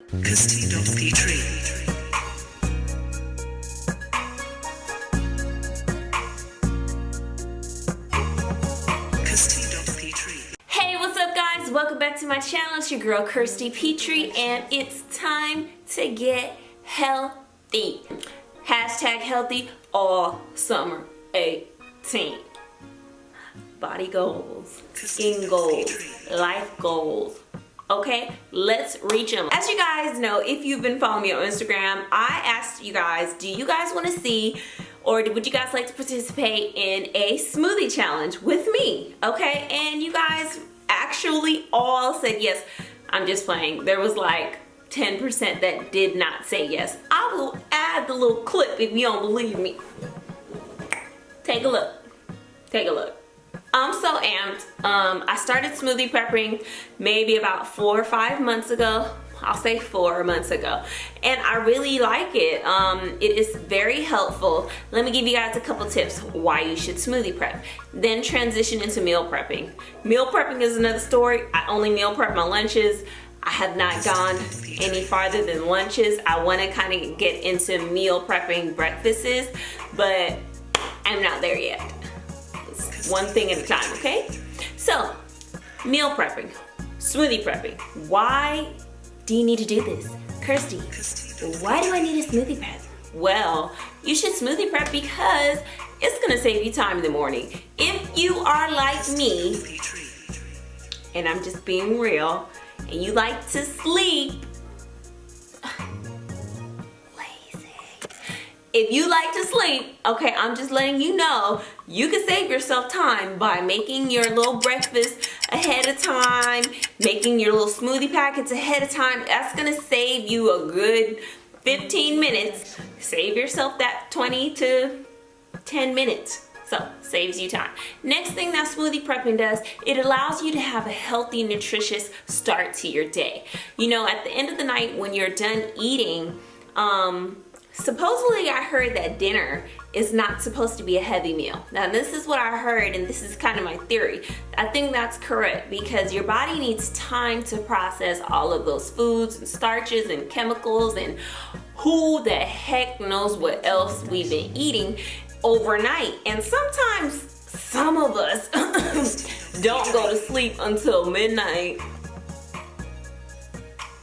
Hey, what's up guys? Welcome back to my channel. It's your girl Kirsty Petrie and it's time to get healthy. Hashtag healthy all summer 18. Body goals, skin goals, life goals. Okay, let's reach them. As you guys know, if you've been following me on Instagram, I asked you guys, do you guys want to see or would you guys like to participate in a smoothie challenge with me? Okay, and you guys actually all said yes. I'm just playing. There was like 10% that did not say yes. I will add the little clip if you don't believe me. Take a look. Take a look. I'm so amped. I started smoothie prepping maybe about 4 or 5 months ago. I'll say 4 months ago. And I really like it. It is very helpful. Let me give you guys a couple tips why you should smoothie prep. Then transition into meal prepping. Meal prepping is another story. I only meal prep my lunches. I have not gone any farther than lunches. I want to kind of get into meal prepping breakfasts, but I'm not there yet. It's one thing at a time, okay? So, meal prepping, smoothie prepping. Why do you need to do this? Kirsty, why do I need a smoothie prep? Well, you should smoothie prep because it's gonna save you time in the morning. If you are like me, and I'm just being real, and you like to sleep, lazy. If you like to sleep, okay, I'm just letting you know, you can save yourself time by making your little breakfast ahead of time, making your little smoothie packets ahead of time. That's gonna save you a good 15 minutes. Save yourself that 20 to 10 minutes. So, saves you time. Next thing that smoothie prepping does, it allows you to have a healthy, nutritious start to your day. You know, at the end of the night when you're done eating, supposedly I heard that dinner is not supposed to be a heavy meal. Now this is what I heard and this is kind of my theory. I think that's correct because your body needs time to process all of those foods and starches and chemicals and who the heck knows what else we've been eating overnight. And sometimes some of us don't go to sleep until midnight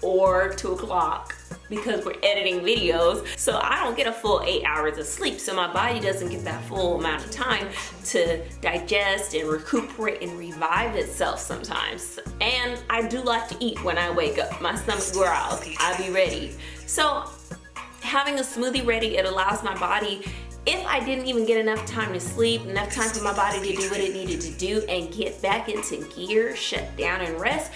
or 2 o'clock because we're editing videos. So I don't get a full 8 hours of sleep. So my body doesn't get that full amount of time to digest and recuperate and revive itself sometimes. And I do like to eat when I wake up. My stomach growls, I be ready. So having a smoothie ready, it allows my body, if I didn't even get enough time to sleep, enough time for my body to do what it needed to do and get back into gear, shut down and rest,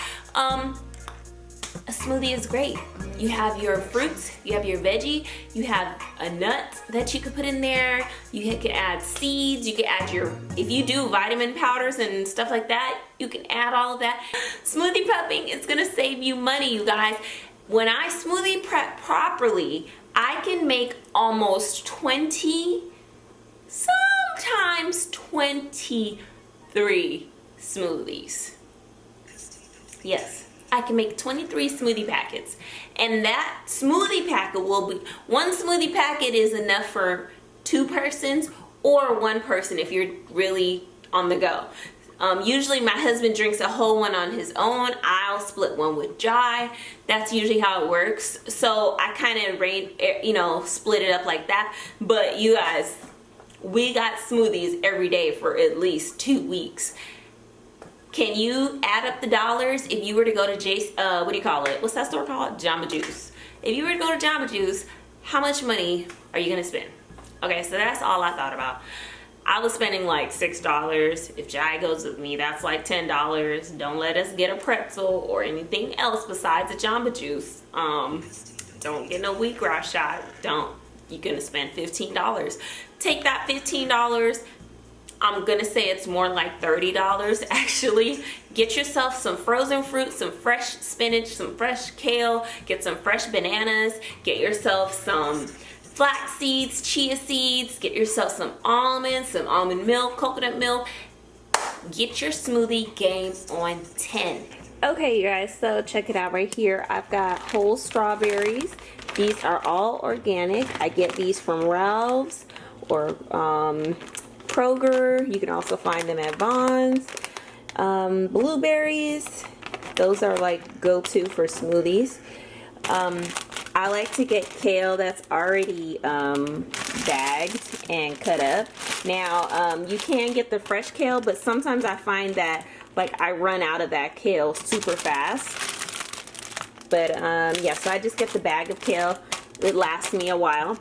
a smoothie is great. You have your fruits, you have your veggie, you have a nut that you could put in there, you can add seeds, you can add your, if you do vitamin powders and stuff like that, you can add all of that. Smoothie prepping is gonna save you money, you guys. When I smoothie prep properly, I can make almost 20, sometimes 23 smoothies. Yes. I can make 23 smoothie packets, and that smoothie packet will be, one smoothie packet is enough for 2 persons or 1 person if you're really on the go. Usually my husband drinks a whole one on his own. I'll split one with Jai. That's usually how it works. So I kind of split it up like that. But you guys, we got smoothies every day for at least 2 weeks. Can you add up the dollars if you were to go to what do you call it? What's that store called? Jamba Juice. If you were to go to Jamba Juice, how much money are you gonna spend? Okay, so that's all I thought about. I was spending like $6. If Jai goes with me, that's like $10. Don't let us get a pretzel or anything else besides a Jamba Juice. Don't get no wheatgrass shot. Don't. You're gonna spend $15. Take that $15. I'm gonna say it's more like $30 actually. Get yourself some frozen fruit, some fresh spinach, some fresh kale, get some fresh bananas, get yourself some flax seeds, chia seeds, get yourself some almonds, some almond milk, coconut milk. Get your smoothie game on 10. Okay, you guys, so check it out right here. I've got whole strawberries. These are all organic. I get these from Ralph's or Kroger. You can also find them at Vons. Blueberries, those are like go-to for smoothies. I like to get kale that's already bagged and cut up. Now, you can get the fresh kale, but sometimes I find that like I run out of that kale super fast. But yeah, so I just get the bag of kale. It lasts me a while.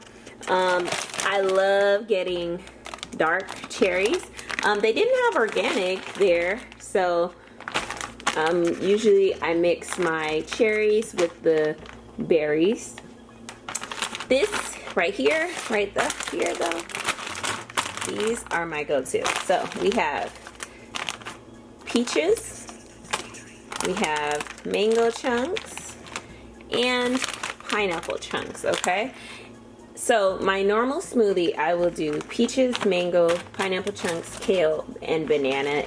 I love getting dark cherries. They didn't have organic there, so usually I mix my cherries with the berries. This right here, here though, these are my go-to. So we have peaches, we have mango chunks, and pineapple chunks, okay? So my normal smoothie, I will do peaches, mango, pineapple chunks, kale, and banana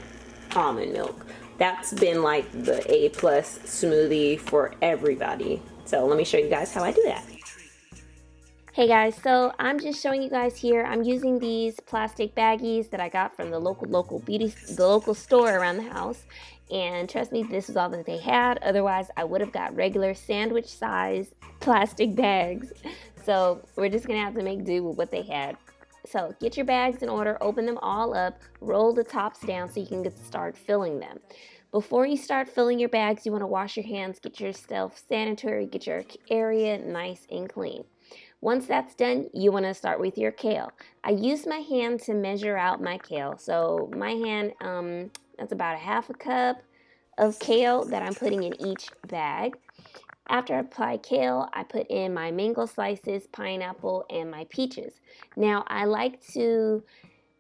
almond milk. That's been like the A+ smoothie for everybody. So let me show you guys how I do that. Hey guys, so I'm just showing you guys here. I'm using these plastic baggies that I got from the local store around the house. And trust me, this is all that they had. Otherwise, I would have got regular sandwich size plastic bags. So we're just gonna have to make do with what they had. So get your bags in order, open them all up, roll the tops down so you can start filling them. Before you start filling your bags, you want to wash your hands, get yourself sanitary, get your area nice and clean. Once that's done, you want to start with your kale. I use my hand to measure out my kale. So my hand, that's about 1/2 cup of kale that I'm putting in each bag. After I apply kale, I put in my mango slices, pineapple, and my peaches. Now, I like to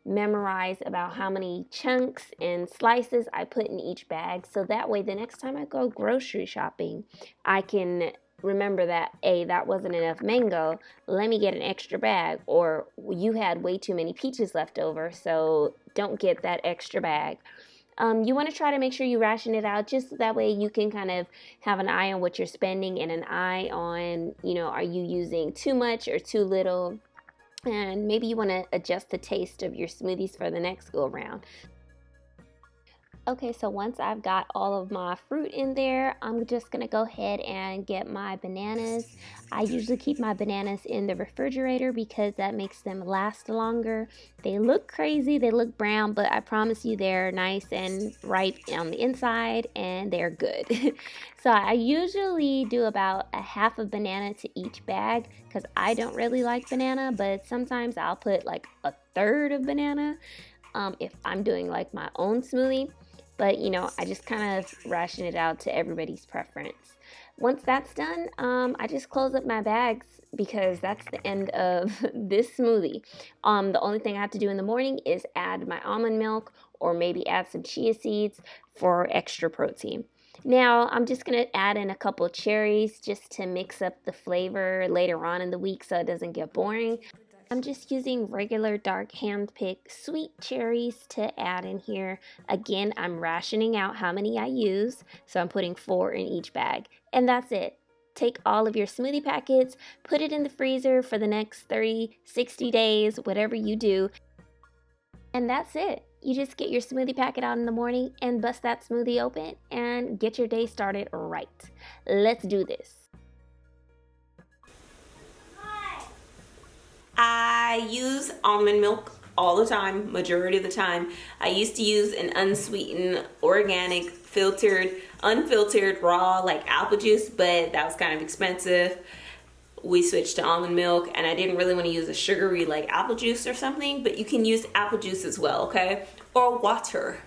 memorize about how many chunks and slices I put in each bag, so that way the next time I go grocery shopping, I can remember that, hey, that wasn't enough mango, let me get an extra bag, or you had way too many peaches left over, so don't get that extra bag. You want to try to make sure you ration it out, just that way you can kind of have an eye on what you're spending and an eye on, are you using too much or too little? And maybe you want to adjust the taste of your smoothies for the next go around. Okay, so once I've got all of my fruit in there, I'm just going to go ahead and get my bananas. I usually keep my bananas in the refrigerator because that makes them last longer. They look crazy, they look brown, but I promise you they're nice and ripe on the inside and they're good. So I usually do about 1/2 of banana to each bag because I don't really like banana, but sometimes I'll put like 1/3 of banana if I'm doing like my own smoothie. But I just kind of ration it out to everybody's preference. Once that's done, I just close up my bags because that's the end of this smoothie. The only thing I have to do in the morning is add my almond milk or maybe add some chia seeds for extra protein. Now, I'm just going to add in a couple of cherries just to mix up the flavor later on in the week so it doesn't get boring. I'm just using regular dark hand-picked sweet cherries to add in here. Again, I'm rationing out how many I use, so I'm putting 4 in each bag. And that's it. Take all of your smoothie packets, put it in the freezer for the next 30, 60 days, whatever you do. And that's it. You just get your smoothie packet out in the morning and bust that smoothie open and get your day started right. Let's do this. I use almond milk all the time, majority of the time. I used to use an unsweetened, organic, unfiltered, raw, like apple juice, but that was kind of expensive. We switched to almond milk, and I didn't really want to use a sugary like apple juice or something, but you can use apple juice as well, okay? Or water.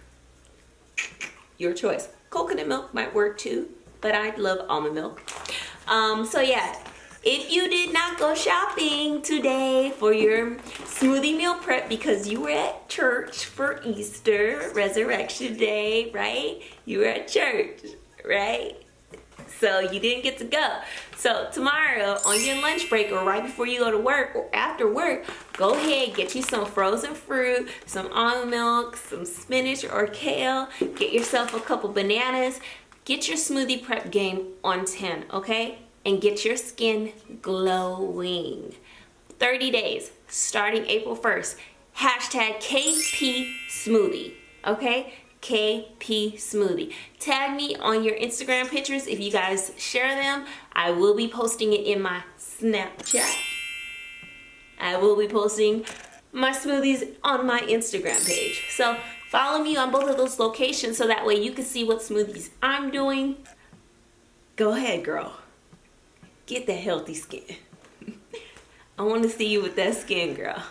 Your choice. Coconut milk might work too, but I love almond milk. So yeah. If you did not go shopping today for your smoothie meal prep because you were at church for Easter, Resurrection Day, right? You were at church, right? So you didn't get to go. So tomorrow on your lunch break or right before you go to work or after work, go ahead, get you some frozen fruit, some almond milk, some spinach or kale, get yourself a couple bananas. Get your smoothie prep game on 10, okay? And get your skin glowing. 30 days, starting April 1st. Hashtag KP Smoothie, okay? KP Smoothie. Tag me on your Instagram pictures if you guys share them. I will be posting it in my Snapchat. I will be posting my smoothies on my Instagram page. So follow me on both of those locations so that way you can see what smoothies I'm doing. Go ahead, girl. Get that healthy skin. I want to see you with that skin, girl.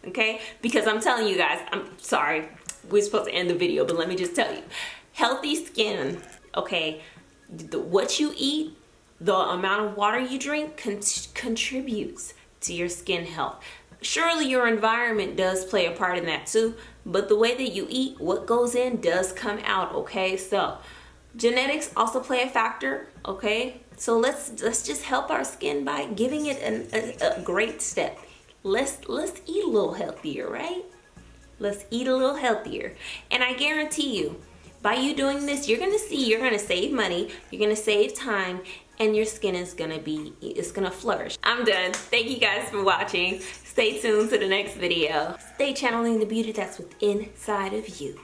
Okay? Because I'm telling you guys, I'm sorry, we're supposed to end the video, but let me just tell you. Healthy skin, okay, what you eat, the amount of water you drink contributes to your skin health. Surely your environment does play a part in that too, but the way that you eat, what goes in does come out, okay? So genetics also play a factor, okay? So let's just help our skin by giving it a great step. Let's eat a little healthier, right? Let's eat a little healthier. And I guarantee you, by you doing this, you're gonna save money, you're gonna save time, and your skin is gonna flourish. I'm done. Thank you guys for watching. Stay tuned to the next video. Stay channeling the beauty that's within inside of you.